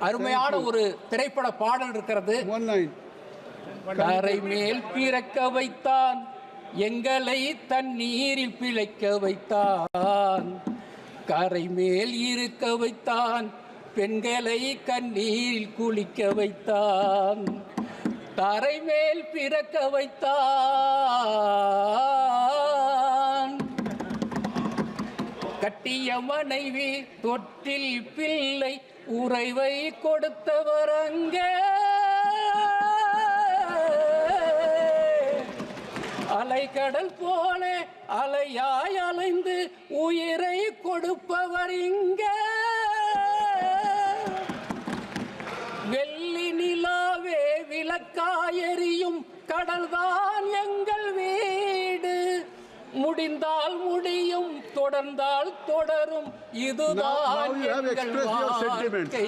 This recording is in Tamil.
அருமையான ஒரு திரைப்பட பாடல் இருக்கிறது. கரை மேல் பிறக்க வைத்தான், எங்களை தண்ணீரில் பிழைக்க வைத்தான். கரை மேல் இருக்க வைத்தான், பெண்களை கண்ணீரில் குளிக்க வைத்தான். தரை மேல் பிறக்க வைத்தான், கட்டிய மனைவி தொட்டில் பிள்ளை உறைவை கொடுத்தவர் அங்கே. அலைக்கடல் போல அலையாய் அலைந்து உயிரை கொடுப்பவர் இங்கே. வெள்ளி நிலாவே விளக்காயெறியும் கடல்தான் எங்கள் வீடு. முடிந்தால் முடியும், தொடர்ந்தால் தொடரும், இதுதான் எங்கள் வாழ்க்கை.